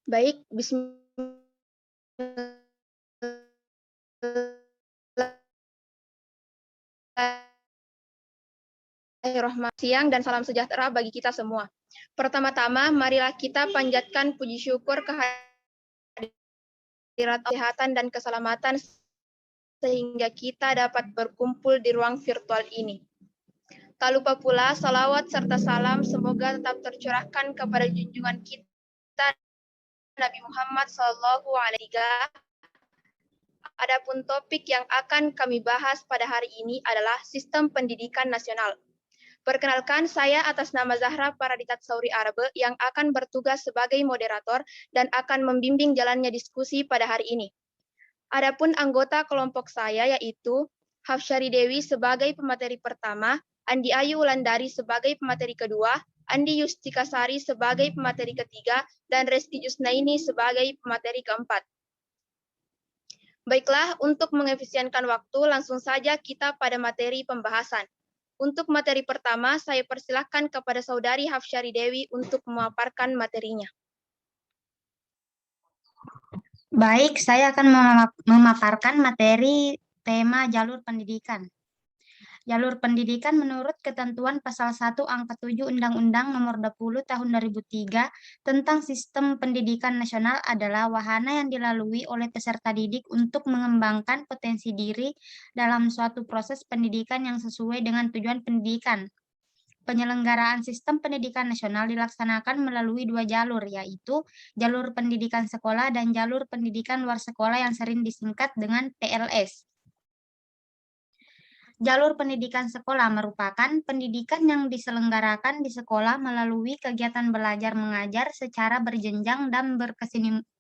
Baik, bismillahirrahmanirrahim. Siang dan salam sejahtera bagi kita semua. Pertama-tama, marilah kita panjatkan puji syukur kehadirat kesehatan dan keselamatan sehingga kita dapat berkumpul di ruang virtual ini. Tak lupa pula salawat serta salam semoga tetap tercurahkan kepada junjungan kita Nabi Muhammad SAW. Adapun topik yang akan kami bahas pada hari ini adalah sistem pendidikan nasional. Perkenalkan, saya atas nama Zahra Paraditat Sauri Arabe yang akan bertugas sebagai moderator dan akan membimbing jalannya diskusi pada hari ini. Adapun anggota kelompok saya yaitu Hafsyari Dewi sebagai pemateri pertama, Andi Ayu Wulandari sebagai pemateri kedua, Andi Yustikasari sebagai pemateri ketiga, dan Resti Jusnaini sebagai pemateri keempat. Baiklah, untuk mengefisienkan waktu, langsung saja kita pada materi pembahasan. Untuk materi pertama, saya persilahkan kepada Saudari Hafsyari Dewi untuk memaparkan materinya. Baik, saya akan memaparkan materi tema jalur pendidikan. Jalur pendidikan menurut ketentuan pasal 1 angka 7 Undang-Undang Nomor 20 Tahun 2003 tentang Sistem Pendidikan Nasional adalah wahana yang dilalui oleh peserta didik untuk mengembangkan potensi diri dalam suatu proses pendidikan yang sesuai dengan tujuan pendidikan. Penyelenggaraan sistem pendidikan nasional dilaksanakan melalui dua jalur, yaitu jalur pendidikan sekolah dan jalur pendidikan luar sekolah yang sering disingkat dengan PLS. Jalur pendidikan sekolah merupakan pendidikan yang diselenggarakan di sekolah melalui kegiatan belajar mengajar secara berjenjang dan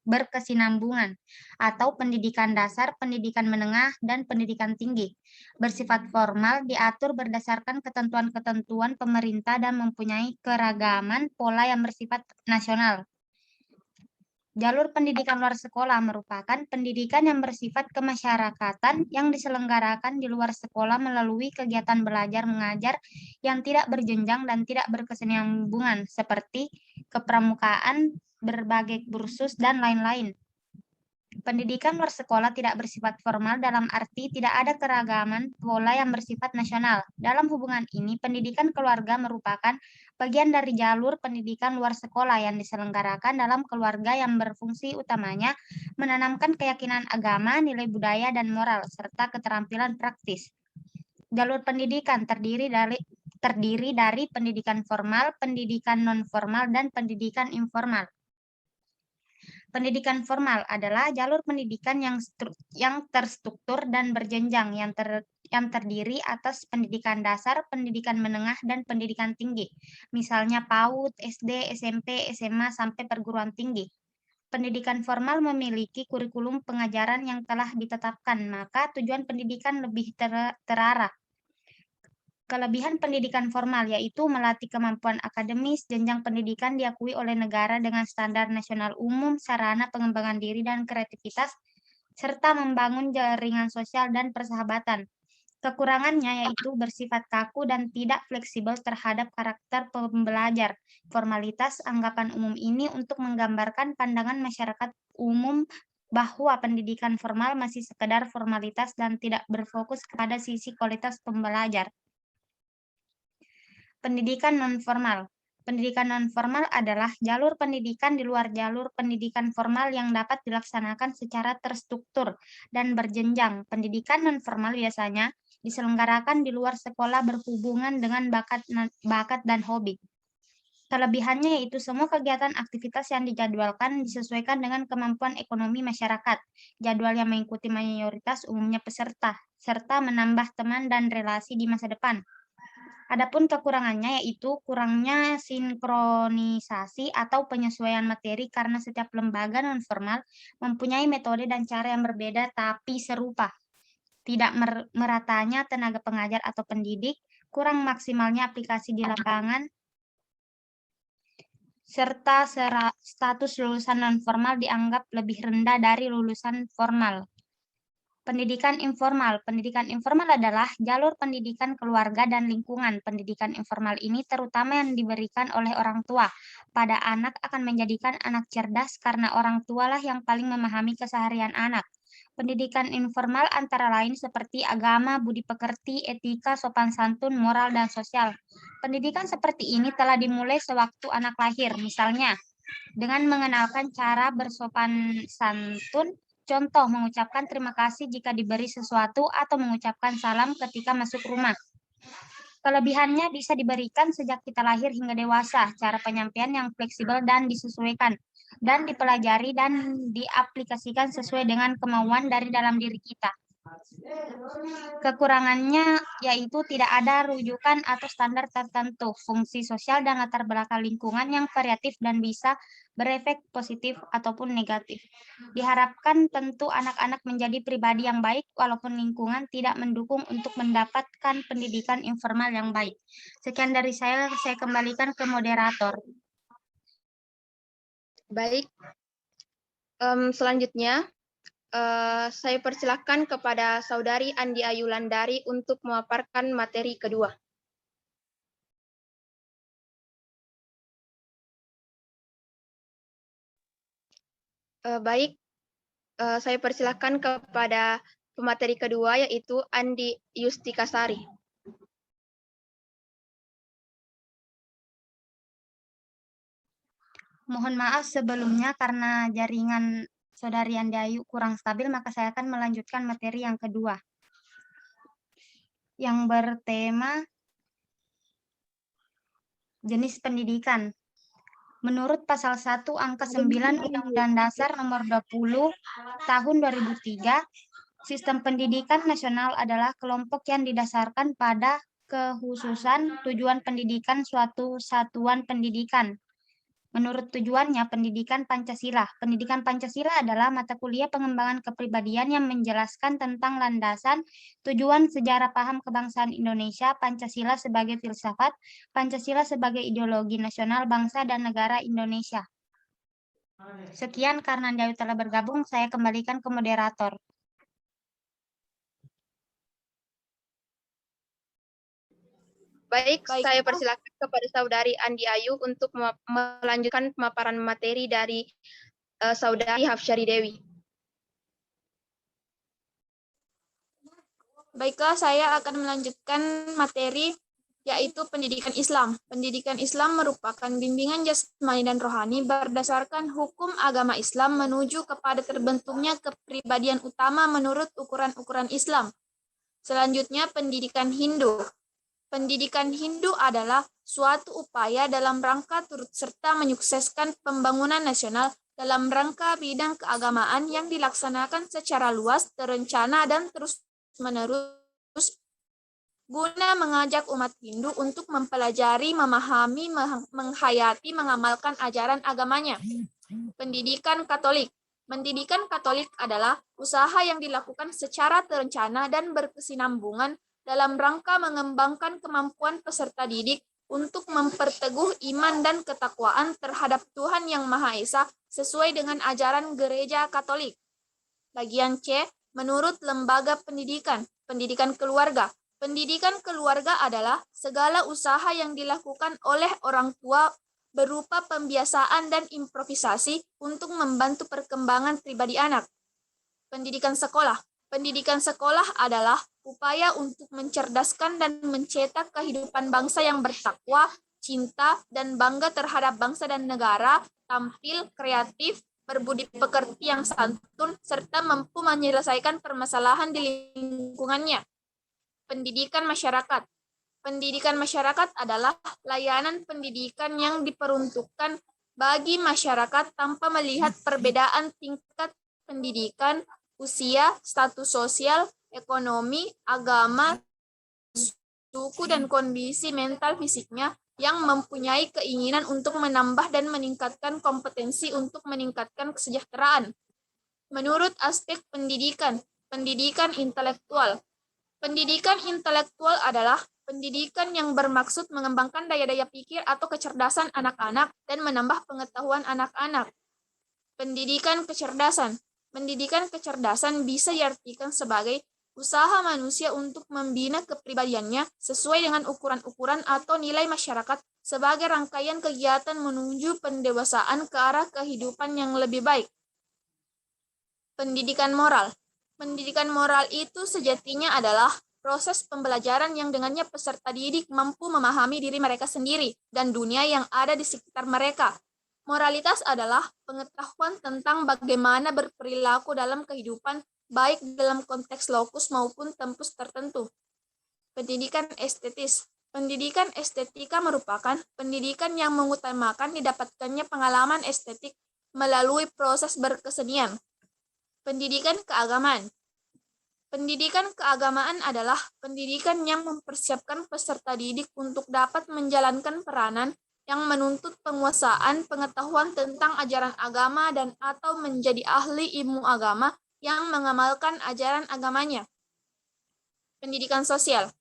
berkesinambungan, atau pendidikan dasar, pendidikan menengah, dan pendidikan tinggi. Bersifat formal, diatur berdasarkan ketentuan-ketentuan pemerintah dan mempunyai keragaman pola yang bersifat nasional. Jalur pendidikan luar sekolah merupakan pendidikan yang bersifat kemasyarakatan yang diselenggarakan di luar sekolah melalui kegiatan belajar mengajar yang tidak berjenjang dan tidak berkesinambungan seperti kepramukaan, berbagai kursus, dan lain-lain. Pendidikan luar sekolah tidak bersifat formal dalam arti tidak ada keragaman pola yang bersifat nasional. Dalam hubungan ini, pendidikan keluarga merupakan bagian dari jalur pendidikan luar sekolah yang diselenggarakan dalam keluarga yang berfungsi utamanya menanamkan keyakinan agama, nilai budaya, dan moral, serta keterampilan praktis. Jalur pendidikan terdiri dari pendidikan formal, pendidikan non-formal, dan pendidikan informal. Pendidikan formal adalah jalur pendidikan yang terstruktur dan berjenjang yang terdiri atas pendidikan dasar, pendidikan menengah, dan pendidikan tinggi. Misalnya PAUD, SD, SMP, SMA, sampai perguruan tinggi. Pendidikan formal memiliki kurikulum pengajaran yang telah ditetapkan, maka tujuan pendidikan lebih terarah. Kelebihan pendidikan formal yaitu melatih kemampuan akademis, jenjang pendidikan diakui oleh negara dengan standar nasional umum, sarana pengembangan diri dan kreativitas, serta membangun jaringan sosial dan persahabatan. Kekurangannya yaitu bersifat kaku dan tidak fleksibel terhadap karakter pembelajar. Formalitas anggapan umum ini untuk menggambarkan pandangan masyarakat umum bahwa pendidikan formal masih sekedar formalitas dan tidak berfokus kepada sisi kualitas pembelajar. Pendidikan nonformal. Pendidikan nonformal adalah jalur pendidikan di luar jalur pendidikan formal yang dapat dilaksanakan secara terstruktur dan berjenjang. Pendidikan nonformal biasanya diselenggarakan di luar sekolah berhubungan dengan bakat dan hobi. Kelebihannya yaitu semua kegiatan aktivitas yang dijadwalkan disesuaikan dengan kemampuan ekonomi masyarakat. Jadwal yang mengikuti mayoritas umumnya peserta, serta menambah teman dan relasi di masa depan. Adapun kekurangannya yaitu kurangnya sinkronisasi atau penyesuaian materi karena setiap lembaga nonformal mempunyai metode dan cara yang berbeda tapi serupa. Tidak meratanya tenaga pengajar atau pendidik, kurang maksimalnya aplikasi di lapangan, serta status lulusan nonformal dianggap lebih rendah dari lulusan formal. Pendidikan informal. Pendidikan informal adalah jalur pendidikan keluarga dan lingkungan. Pendidikan informal ini terutama yang diberikan oleh orang tua pada anak akan menjadikan anak cerdas karena orang tualah yang paling memahami keseharian anak. Pendidikan informal antara lain seperti agama, budi pekerti, etika, sopan santun, moral, dan sosial. Pendidikan seperti ini telah dimulai sewaktu anak lahir, misalnya dengan mengenalkan cara bersopan santun. Contoh, mengucapkan terima kasih jika diberi sesuatu atau mengucapkan salam ketika masuk rumah. Kelebihannya bisa diberikan sejak kita lahir hingga dewasa, cara penyampaian yang fleksibel dan disesuaikan, dan dipelajari dan diaplikasikan sesuai dengan kemauan dari dalam diri kita. Kekurangannya yaitu tidak ada rujukan atau standar tertentu, fungsi sosial dan latar belakang lingkungan yang variatif dan bisa berefek positif ataupun negatif. Diharapkan tentu anak-anak menjadi pribadi yang baik walaupun lingkungan tidak mendukung untuk mendapatkan pendidikan informal yang baik. Sekian dari saya kembalikan ke moderator. Baik, selanjutnya saya persilakan kepada Saudari Andi Ayu Landari untuk memaparkan materi kedua. Baik, saya persilakan kepada pemateri kedua yaitu Andi Yustikasari. Mohon maaf sebelumnya karena jaringan Saudari Andi Ayu kurang stabil, maka saya akan melanjutkan materi yang kedua. Yang bertema jenis pendidikan. Menurut pasal 1 angka 9 Undang-Undang Dasar nomor 20 tahun 2003, sistem pendidikan nasional adalah kelompok yang didasarkan pada kekhususan tujuan pendidikan suatu satuan pendidikan. Menurut tujuannya, pendidikan Pancasila. Pendidikan Pancasila adalah mata kuliah pengembangan kepribadian yang menjelaskan tentang landasan, tujuan, sejarah, paham kebangsaan Indonesia, Pancasila sebagai filsafat, Pancasila sebagai ideologi nasional bangsa dan negara Indonesia. Sekian, karena Anda telah bergabung, saya kembalikan ke moderator. Baik, saya persilakan kepada Saudari Andi Ayu untuk melanjutkan pemaparan materi dari Saudari Hafsyari Dewi. Baiklah, saya akan melanjutkan materi yaitu pendidikan Islam. Pendidikan Islam merupakan bimbingan jasmani dan rohani berdasarkan hukum agama Islam menuju kepada terbentuknya kepribadian utama menurut ukuran-ukuran Islam. Selanjutnya, pendidikan Hindu. Pendidikan Hindu adalah suatu upaya dalam rangka turut serta menyukseskan pembangunan nasional dalam rangka bidang keagamaan yang dilaksanakan secara luas, terencana, dan terus-menerus guna mengajak umat Hindu untuk mempelajari, memahami, menghayati, mengamalkan ajaran agamanya. Pendidikan Katolik. Pendidikan Katolik adalah usaha yang dilakukan secara terencana dan berkesinambungan dalam rangka mengembangkan kemampuan peserta didik untuk memperteguh iman dan ketakwaan terhadap Tuhan Yang Maha Esa sesuai dengan ajaran Gereja Katolik. Bagian C, menurut lembaga pendidikan, pendidikan keluarga. Pendidikan keluarga adalah segala usaha yang dilakukan oleh orang tua berupa pembiasaan dan improvisasi untuk membantu perkembangan pribadi anak. Pendidikan sekolah. Pendidikan sekolah adalah upaya untuk mencerdaskan dan mencetak kehidupan bangsa yang bertakwa, cinta, dan bangga terhadap bangsa dan negara, tampil, kreatif, berbudi pekerti yang santun, serta mampu menyelesaikan permasalahan di lingkungannya. Pendidikan masyarakat. Pendidikan masyarakat adalah layanan pendidikan yang diperuntukkan bagi masyarakat tanpa melihat perbedaan tingkat pendidikan, usia, status sosial, ekonomi, agama, suku, dan kondisi mental fisiknya, yang mempunyai keinginan untuk menambah dan meningkatkan kompetensi untuk meningkatkan kesejahteraan. Menurut aspek pendidikan, pendidikan intelektual. Pendidikan intelektual adalah pendidikan yang bermaksud mengembangkan daya-daya pikir atau kecerdasan anak-anak dan menambah pengetahuan anak-anak. Pendidikan kecerdasan. Pendidikan kecerdasan bisa diartikan sebagai usaha manusia untuk membina kepribadiannya sesuai dengan ukuran-ukuran atau nilai masyarakat sebagai rangkaian kegiatan menuju pendewasaan ke arah kehidupan yang lebih baik. Pendidikan moral. Pendidikan moral itu sejatinya adalah proses pembelajaran yang dengannya peserta didik mampu memahami diri mereka sendiri dan dunia yang ada di sekitar mereka. Moralitas adalah pengetahuan tentang bagaimana berperilaku dalam kehidupan, baik dalam konteks lokus maupun tempus tertentu. Pendidikan estetis. Pendidikan estetika merupakan pendidikan yang mengutamakan didapatkannya pengalaman estetik melalui proses berkesenian. Pendidikan keagamaan. Pendidikan keagamaan adalah pendidikan yang mempersiapkan peserta didik untuk dapat menjalankan peranan yang menuntut penguasaan pengetahuan tentang ajaran agama dan atau menjadi ahli ilmu agama yang mengamalkan ajaran agamanya. Pendidikan sosial.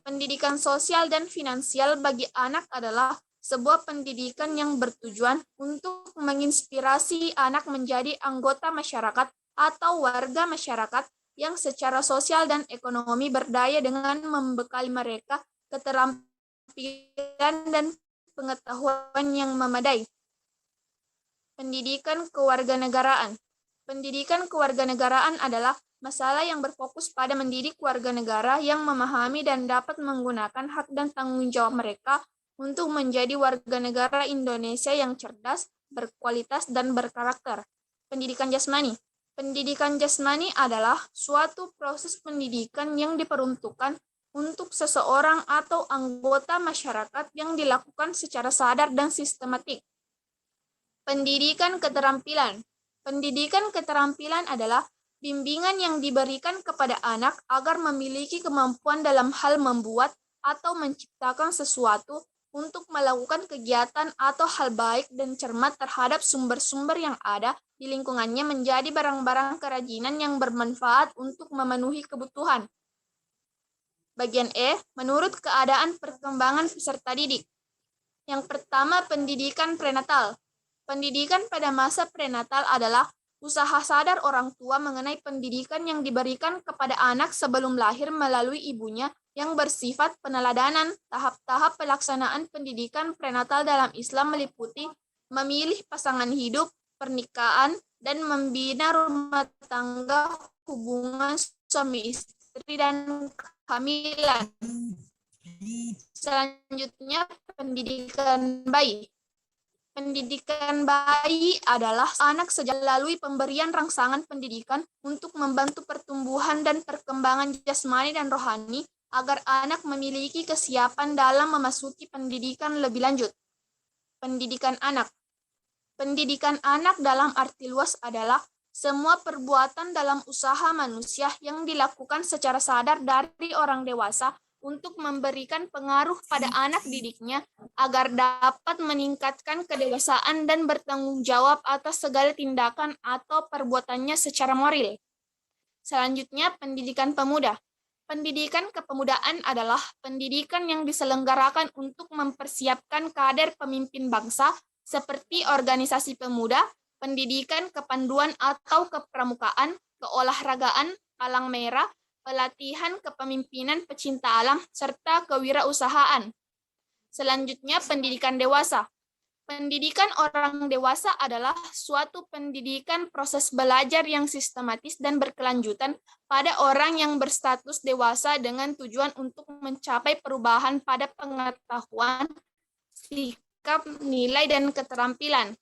Pendidikan sosial dan finansial bagi anak adalah sebuah pendidikan yang bertujuan untuk menginspirasi anak menjadi anggota masyarakat atau warga masyarakat yang secara sosial dan ekonomi berdaya dengan membekali mereka keterampilan dan pengetahuan yang memadai. Pendidikan kewarganegaraan. Pendidikan kewarganegaraan adalah masalah yang berfokus pada mendidik warga negara yang memahami dan dapat menggunakan hak dan tanggung jawab mereka untuk menjadi warga negara Indonesia yang cerdas, berkualitas, dan berkarakter. Pendidikan jasmani. Pendidikan jasmani adalah suatu proses pendidikan yang diperuntukkan untuk seseorang atau anggota masyarakat yang dilakukan secara sadar dan sistematik. Pendidikan keterampilan. Pendidikan keterampilan adalah bimbingan yang diberikan kepada anak agar memiliki kemampuan dalam hal membuat atau menciptakan sesuatu untuk melakukan kegiatan atau hal baik dan cermat terhadap sumber-sumber yang ada di lingkungannya menjadi barang-barang kerajinan yang bermanfaat untuk memenuhi kebutuhan. Bagian E, menurut keadaan perkembangan peserta didik. Yang pertama, pendidikan prenatal. Pendidikan pada masa prenatal adalah usaha sadar orang tua mengenai pendidikan yang diberikan kepada anak sebelum lahir melalui ibunya yang bersifat peneladanan. Tahap-tahap pelaksanaan pendidikan prenatal dalam Islam meliputi memilih pasangan hidup, pernikahan, dan membina rumah tangga, hubungan suami istri, dan kehamilan. Selanjutnya, pendidikan bayi. Pendidikan bayi adalah anak sejak melalui pemberian rangsangan pendidikan untuk membantu pertumbuhan dan perkembangan jasmani dan rohani agar anak memiliki kesiapan dalam memasuki pendidikan lebih lanjut. Pendidikan anak. Pendidikan anak dalam arti luas adalah semua perbuatan dalam usaha manusia yang dilakukan secara sadar dari orang dewasa untuk memberikan pengaruh pada anak didiknya agar dapat meningkatkan kedewasaan dan bertanggung jawab atas segala tindakan atau perbuatannya secara moral. Selanjutnya, pendidikan pemuda. Pendidikan kepemudaan adalah pendidikan yang diselenggarakan untuk mempersiapkan kader pemimpin bangsa seperti organisasi pemuda, pendidikan kepanduan atau kepramukaan, keolahragaan, palang merah, pelatihan kepemimpinan pecinta alam, serta kewirausahaan. Selanjutnya, pendidikan dewasa. Pendidikan orang dewasa adalah suatu pendidikan proses belajar yang sistematis dan berkelanjutan pada orang yang berstatus dewasa dengan tujuan untuk mencapai perubahan pada pengetahuan, sikap, nilai, dan keterampilan.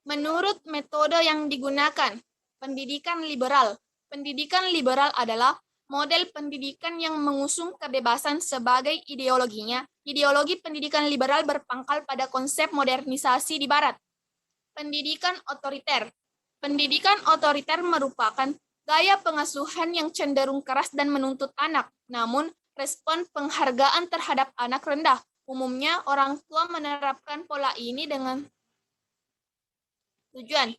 Menurut metode yang digunakan, pendidikan liberal. Pendidikan liberal adalah model pendidikan yang mengusung kebebasan sebagai ideologinya. Ideologi pendidikan liberal berpangkal pada konsep modernisasi di Barat. Pendidikan otoriter. Pendidikan otoriter merupakan gaya pengasuhan yang cenderung keras dan menuntut anak. Namun, respon penghargaan terhadap anak rendah. Umumnya, orang tua menerapkan pola ini dengan tujuan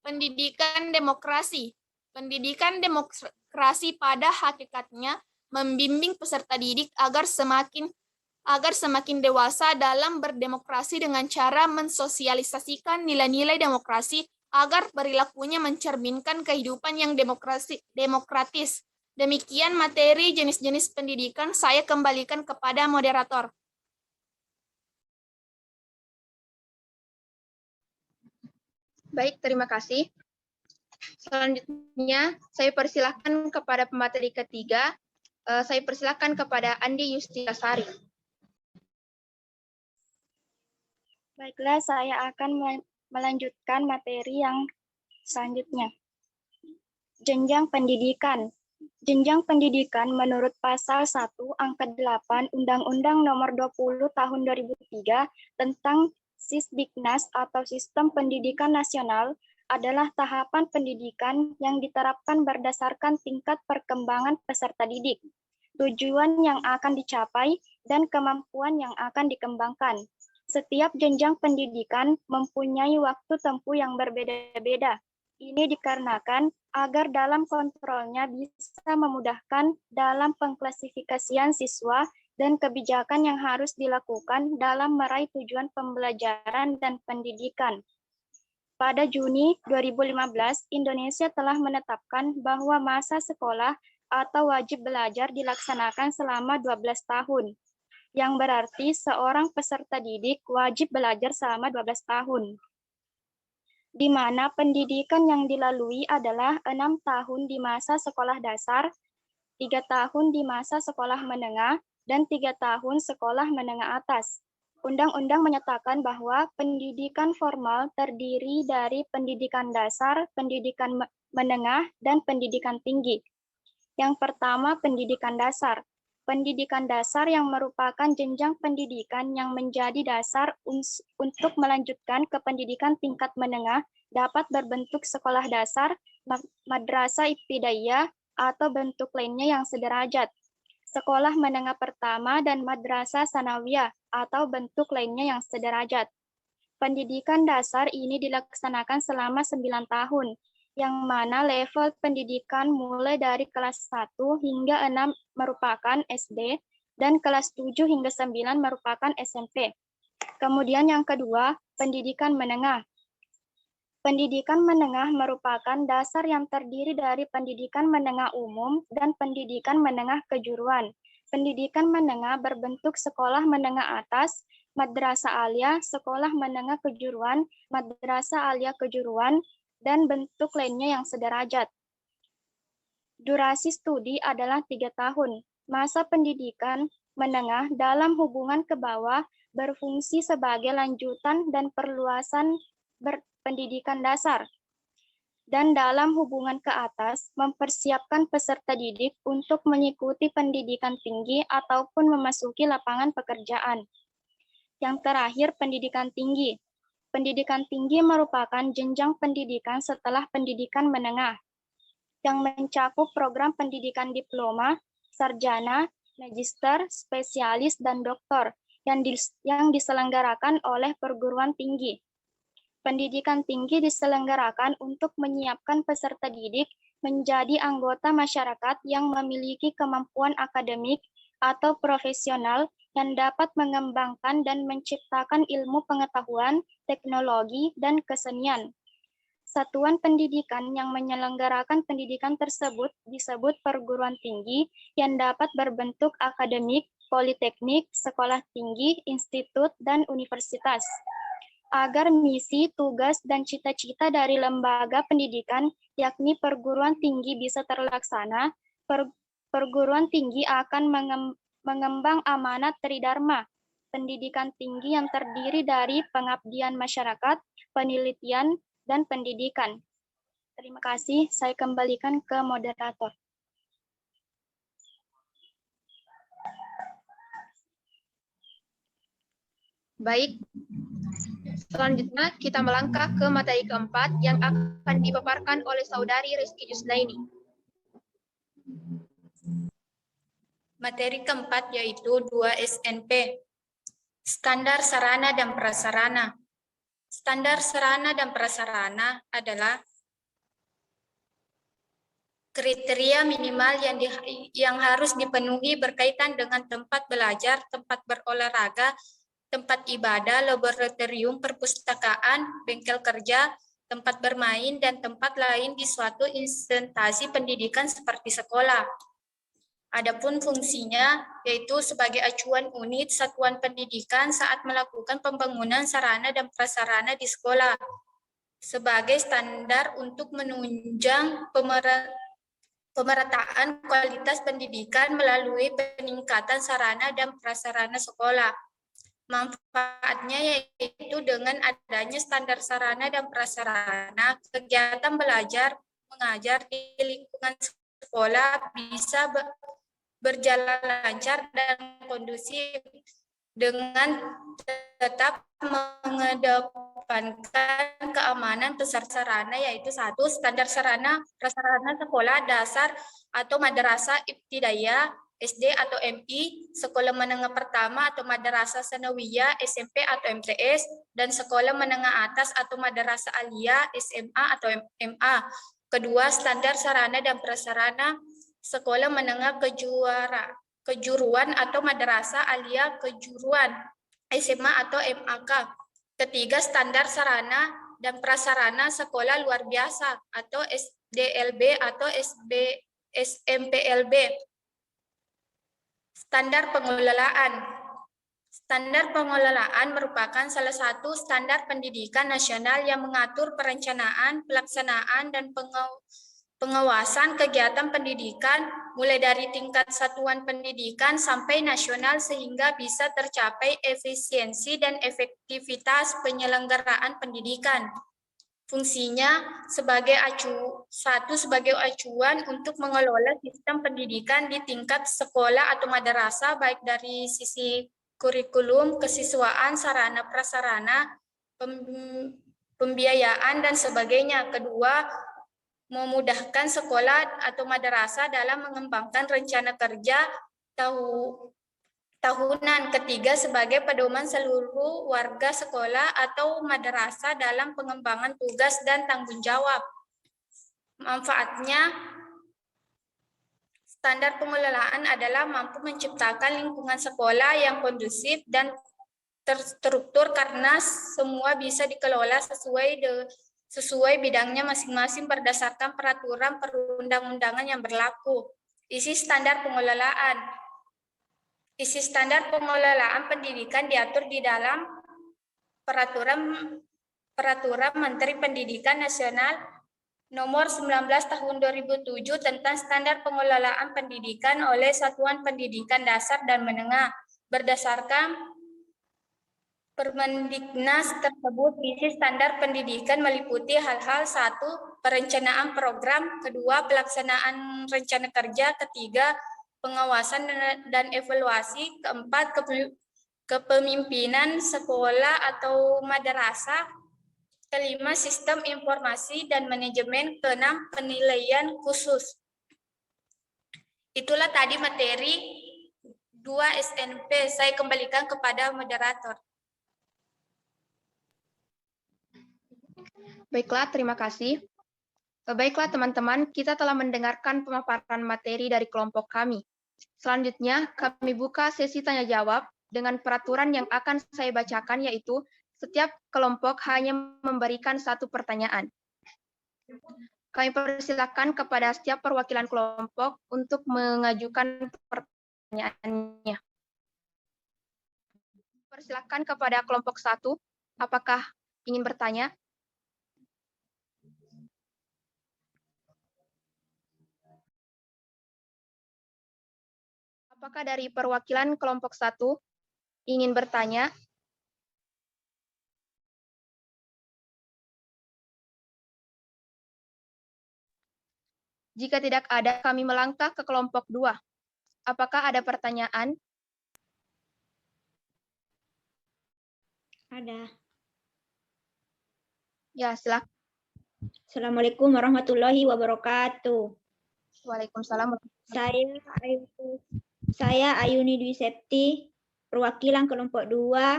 pendidikan demokrasi. Pendidikan demokrasi pada hakikatnya membimbing peserta didik agar semakin dewasa dalam berdemokrasi dengan cara mensosialisasikan nilai-nilai demokrasi agar perilakunya mencerminkan kehidupan yang demokratis. Demikian materi jenis-jenis pendidikan, saya kembalikan kepada moderator. Baik, terima kasih. Selanjutnya, saya persilahkan kepada pemateri ketiga. Saya persilahkan kepada Andi Yustiasari. Baiklah, saya akan melanjutkan materi yang selanjutnya. Jenjang pendidikan. Jenjang pendidikan menurut pasal 1 angka 8 Undang-Undang Nomor 20 Tahun 2003 tentang Sisdiknas atau Sistem Pendidikan Nasional adalah tahapan pendidikan yang diterapkan berdasarkan tingkat perkembangan peserta didik, tujuan yang akan dicapai, dan kemampuan yang akan dikembangkan. Setiap jenjang pendidikan mempunyai waktu tempuh yang berbeda-beda. Ini dikarenakan agar dalam kontrolnya bisa memudahkan dalam pengklasifikasian siswa dan kebijakan yang harus dilakukan dalam meraih tujuan pembelajaran dan pendidikan. Pada Juni 2015, Indonesia telah menetapkan bahwa masa sekolah atau wajib belajar dilaksanakan selama 12 tahun, yang berarti seorang peserta didik wajib belajar selama 12 tahun. Di mana pendidikan yang dilalui adalah 6 tahun di masa sekolah dasar, 3 tahun di masa sekolah menengah, dan 3 tahun sekolah menengah atas. Undang-undang menyatakan bahwa pendidikan formal terdiri dari pendidikan dasar, pendidikan menengah, dan pendidikan tinggi. Yang pertama, pendidikan dasar. Pendidikan dasar yang merupakan jenjang pendidikan yang menjadi dasar untuk melanjutkan ke pendidikan tingkat menengah dapat berbentuk sekolah dasar, madrasah ibtidaiyah, atau bentuk lainnya yang sederajat. Sekolah menengah pertama dan madrasah sanawiyah atau bentuk lainnya yang sederajat. Pendidikan dasar ini dilaksanakan selama 9 tahun, yang mana level pendidikan mulai dari kelas 1 hingga 6 merupakan SD, dan kelas 7 hingga 9 merupakan SMP. Kemudian yang kedua, pendidikan menengah. Pendidikan menengah merupakan dasar yang terdiri dari pendidikan menengah umum dan pendidikan menengah kejuruan. Pendidikan menengah berbentuk sekolah menengah atas, madrasah aliyah, sekolah menengah kejuruan, madrasah aliyah kejuruan, dan bentuk lainnya yang sederajat. Durasi studi adalah 3 tahun. Masa pendidikan menengah dalam hubungan ke bawah berfungsi sebagai lanjutan dan perluasan pendidikan dasar, dan dalam hubungan ke atas mempersiapkan peserta didik untuk mengikuti pendidikan tinggi ataupun memasuki lapangan pekerjaan. Yang terakhir, pendidikan tinggi. Pendidikan tinggi merupakan jenjang pendidikan setelah pendidikan menengah yang mencakup program pendidikan diploma, sarjana, magister, spesialis, dan doktor yang diselenggarakan oleh perguruan tinggi. Pendidikan tinggi diselenggarakan untuk menyiapkan peserta didik menjadi anggota masyarakat yang memiliki kemampuan akademik atau profesional yang dapat mengembangkan dan menciptakan ilmu pengetahuan, teknologi, dan kesenian. Satuan pendidikan yang menyelenggarakan pendidikan tersebut disebut perguruan tinggi yang dapat berbentuk akademik, politeknik, sekolah tinggi, institut, dan universitas. Agar misi, tugas, dan cita-cita dari lembaga pendidikan, yakni perguruan tinggi bisa terlaksana, perguruan tinggi akan mengembang amanat Tridharma, pendidikan tinggi yang terdiri dari pengabdian masyarakat, penelitian, dan pendidikan. Terima kasih, saya kembalikan ke moderator. Baik, selanjutnya kita melangkah ke materi keempat yang akan dipaparkan oleh Saudari Rizky Jusnaini. Materi keempat yaitu 2 SNP, Standar Sarana dan Prasarana. Standar sarana dan prasarana adalah kriteria minimal yang harus dipenuhi berkaitan dengan tempat belajar, tempat berolahraga, tempat ibadah, laboratorium, perpustakaan, bengkel kerja, tempat bermain, dan tempat lain di suatu instansi pendidikan seperti sekolah. Adapun fungsinya yaitu sebagai acuan unit satuan pendidikan saat melakukan pembangunan sarana dan prasarana di sekolah, sebagai standar untuk menunjang pemerataan kualitas pendidikan melalui peningkatan sarana dan prasarana sekolah. Manfaatnya yaitu dengan adanya standar sarana dan prasarana, kegiatan belajar mengajar di lingkungan sekolah bisa berjalan lancar dan kondusif dengan tetap mengedepankan keamanan peserta sarana, yaitu 1. Standar sarana prasarana sekolah dasar atau madrasah ibtidaiyah, SD atau MI, sekolah menengah pertama atau madrasah sanawiyah, SMP atau MTS, dan sekolah menengah atas atau madrasah aliyah, SMA atau MA. Kedua, standar sarana dan prasarana sekolah menengah kejuruan atau madrasah aliyah kejuruan, SMA atau MAK. Ketiga, standar sarana dan prasarana sekolah luar biasa atau SDLB atau SMPLB. Standar pengelolaan. Standar pengelolaan merupakan salah satu standar pendidikan nasional yang mengatur perencanaan, pelaksanaan, dan pengawasan kegiatan pendidikan mulai dari tingkat satuan pendidikan sampai nasional sehingga bisa tercapai efisiensi dan efektivitas penyelenggaraan pendidikan. Fungsinya sebagai sebagai acuan untuk mengelola sistem pendidikan di tingkat sekolah atau madrasah baik dari sisi kurikulum, kesiswaan, sarana prasarana, pembiayaan dan sebagainya. Kedua, memudahkan sekolah atau madrasah dalam mengembangkan rencana kerja tahunan. Ketiga, sebagai pedoman seluruh warga sekolah atau madrasah dalam pengembangan tugas dan tanggung jawab. Manfaatnya, standar pengelolaan adalah mampu menciptakan lingkungan sekolah yang kondusif dan terstruktur karena semua bisa dikelola sesuai bidangnya masing-masing berdasarkan peraturan perundang-undangan yang berlaku. Isi standar pengelolaan. Isi standar pengelolaan pendidikan diatur di dalam Peraturan Menteri Pendidikan Nasional Nomor 19 Tahun 2007 tentang Standar Pengelolaan Pendidikan oleh Satuan Pendidikan Dasar dan Menengah. Berdasarkan Permendiknas tersebut, isi standar pendidikan meliputi hal-hal: 1. Perencanaan program, 2. Pelaksanaan rencana kerja, 3. Pengawasan dan evaluasi, 4. Kepemimpinan sekolah atau madrasah, 5. Sistem informasi dan manajemen, 6. Penilaian khusus. Itulah tadi materi 2 SNP. Saya kembalikan kepada moderator. Baiklah, terima kasih. Baiklah teman-teman, kita telah mendengarkan pemaparan materi dari kelompok kami. Selanjutnya, kami buka sesi tanya-jawab dengan peraturan yang akan saya bacakan, yaitu setiap kelompok hanya memberikan 1 pertanyaan. Kami persilakan kepada setiap perwakilan kelompok untuk mengajukan pertanyaannya. Persilakan kepada kelompok 1, apakah ingin bertanya? Apakah dari perwakilan kelompok 1 ingin bertanya? Jika tidak ada, kami melangkah ke kelompok 2. Apakah ada pertanyaan? Ada. Ya, silakan. Assalamualaikum warahmatullahi wabarakatuh. Waalaikumsalam. Saya Ayuni Dwi Septi, perwakilan kelompok 2,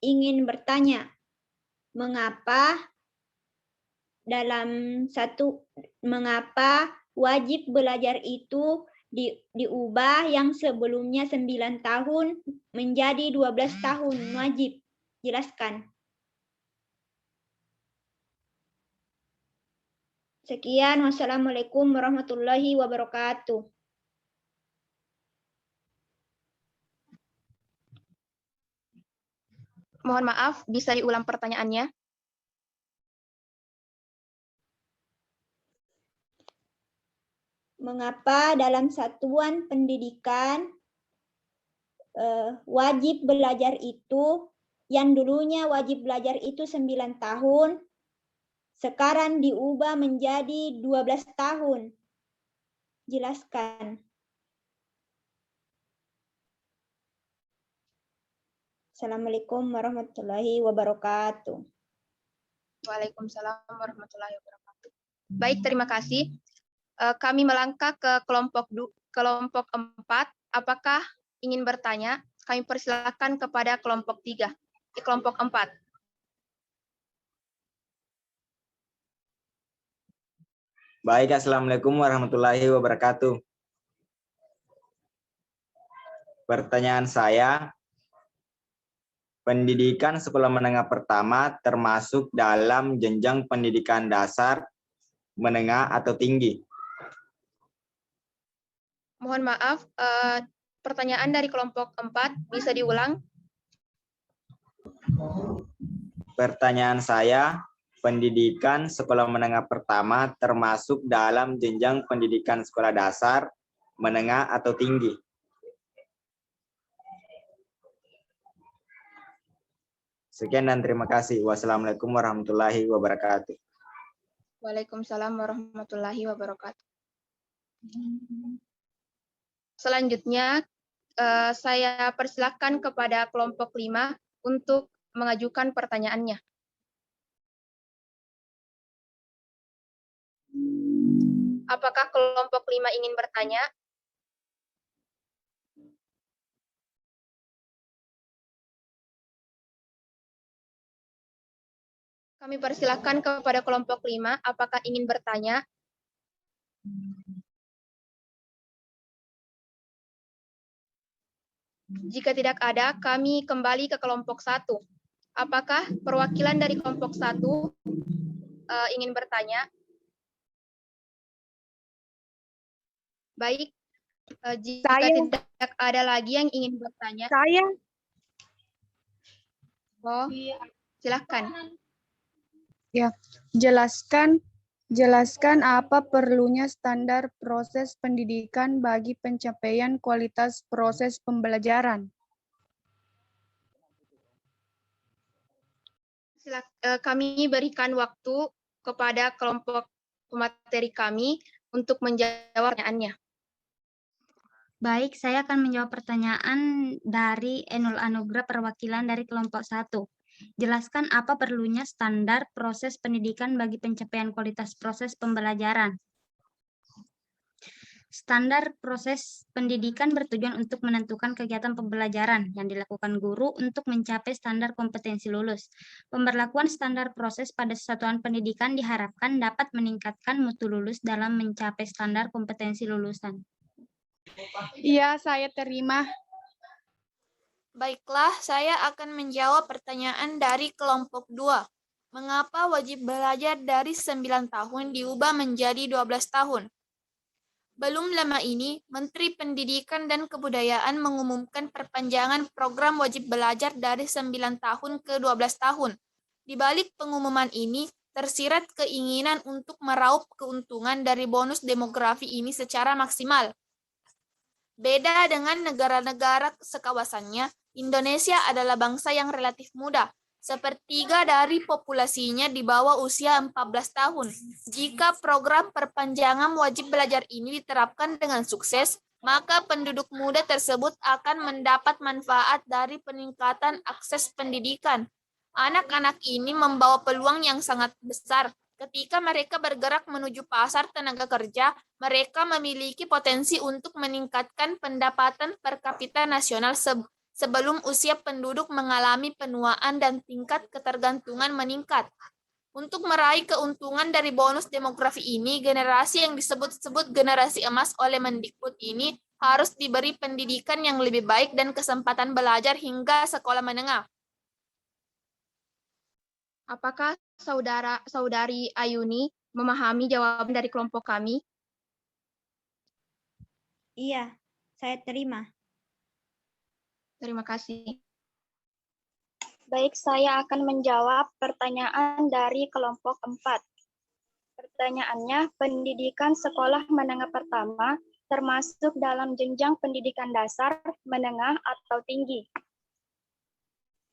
ingin bertanya, mengapa wajib belajar itu diubah yang sebelumnya 9 tahun menjadi 12 tahun wajib? Jelaskan. Sekian, wassalamualaikum warahmatullahi wabarakatuh. Mohon maaf, bisa diulang pertanyaannya? Mengapa dalam satuan pendidikan wajib belajar itu, yang dulunya wajib belajar itu 9 tahun, sekarang diubah menjadi 12 tahun? Jelaskan. Assalamualaikum warahmatullahi wabarakatuh. Waalaikumsalam warahmatullahi wabarakatuh. Baik, terima kasih. Kami melangkah ke kelompok 4. Apakah ingin bertanya? Kami persilakan kepada kelompok 3. Di kelompok 4. Baik, Assalamualaikum warahmatullahi wabarakatuh. Pertanyaan saya, pendidikan sekolah menengah pertama termasuk dalam jenjang pendidikan dasar, menengah, atau tinggi? Mohon maaf, pertanyaan dari kelompok 4 bisa diulang? Pertanyaan saya, pendidikan sekolah menengah pertama termasuk dalam jenjang pendidikan sekolah dasar, menengah, atau tinggi? Sekian dan terima kasih. Wassalamualaikum warahmatullahi wabarakatuh. Waalaikumsalam warahmatullahi wabarakatuh. Selanjutnya, saya persilakan kepada kelompok 5 untuk mengajukan pertanyaannya. Apakah kelompok 5 ingin bertanya? Kami persilakan kepada kelompok 5, apakah ingin bertanya? Jika tidak ada, kami kembali ke kelompok 1. Apakah perwakilan dari kelompok 1 ingin bertanya? Baik, jika tidak ada lagi yang ingin bertanya. Oh, silakan. Ya, jelaskan apa perlunya standar proses pendidikan bagi pencapaian kualitas proses pembelajaran. Kami berikan waktu kepada kelompok pemateri kami untuk menjawab pertanyaannya. Baik, saya akan menjawab pertanyaan dari Enul Anugrah perwakilan dari kelompok 1. Jelaskan apa perlunya standar proses pendidikan bagi pencapaian kualitas proses pembelajaran. Standar proses pendidikan bertujuan untuk menentukan kegiatan pembelajaran yang dilakukan guru untuk mencapai standar kompetensi lulus. Pemberlakuan standar proses pada satuan pendidikan diharapkan dapat meningkatkan mutu lulus dalam mencapai standar kompetensi lulusan. Iya, saya terima. Baiklah, saya akan menjawab pertanyaan dari kelompok 2. Mengapa wajib belajar dari 9 tahun diubah menjadi 12 tahun? Belum lama ini, Menteri Pendidikan dan Kebudayaan mengumumkan perpanjangan program wajib belajar dari 9 tahun ke 12 tahun. Di balik pengumuman ini, tersirat keinginan untuk meraup keuntungan dari bonus demografi ini secara maksimal. Beda dengan negara-negara sekawasannya, Indonesia adalah bangsa yang relatif muda. Sepertiga dari populasinya di bawah usia 14 tahun. Jika program perpanjangan wajib belajar ini diterapkan dengan sukses, maka penduduk muda tersebut akan mendapat manfaat dari peningkatan akses pendidikan. Anak-anak ini membawa peluang yang sangat besar. Ketika mereka bergerak menuju pasar tenaga kerja, mereka memiliki potensi untuk meningkatkan pendapatan per kapita nasional sebelum usia penduduk mengalami penuaan dan tingkat ketergantungan meningkat. Untuk meraih keuntungan dari bonus demografi ini, generasi yang disebut-sebut generasi emas oleh Mendikbud ini harus diberi pendidikan yang lebih baik dan kesempatan belajar hingga sekolah menengah. Apakah saudari Ayuni memahami jawaban dari kelompok kami? Iya, saya terima. Terima kasih. Baik, saya akan menjawab pertanyaan dari kelompok 4. Pertanyaannya, pendidikan sekolah menengah pertama termasuk dalam jenjang pendidikan dasar, menengah, atau tinggi.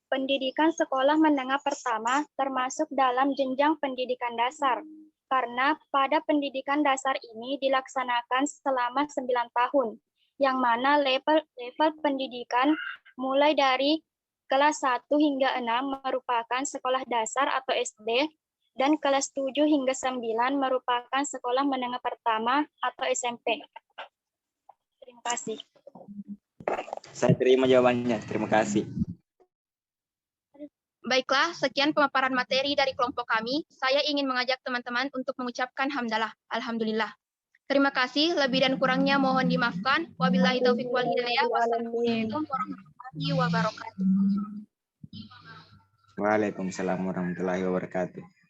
Pendidikan sekolah menengah pertama termasuk dalam jenjang pendidikan dasar, karena pada pendidikan dasar ini dilaksanakan selama 9 tahun, yang mana level pendidikan mulai dari kelas 1 hingga 6 merupakan sekolah dasar atau SD, dan kelas 7 hingga 9 merupakan sekolah menengah pertama atau SMP. Terima kasih. Saya terima jawabannya. Terima kasih. Baiklah, sekian pemaparan materi dari kelompok kami. Saya ingin mengajak teman-teman untuk mengucapkan hamdalah. Alhamdulillah. Terima kasih, lebih dan kurangnya mohon dimaafkan. Wabillahi taufiq wal hidayah. Wassalamualaikum warahmatullahi wabarakatuh. Waalaikumsalam warahmatullahi wabarakatuh.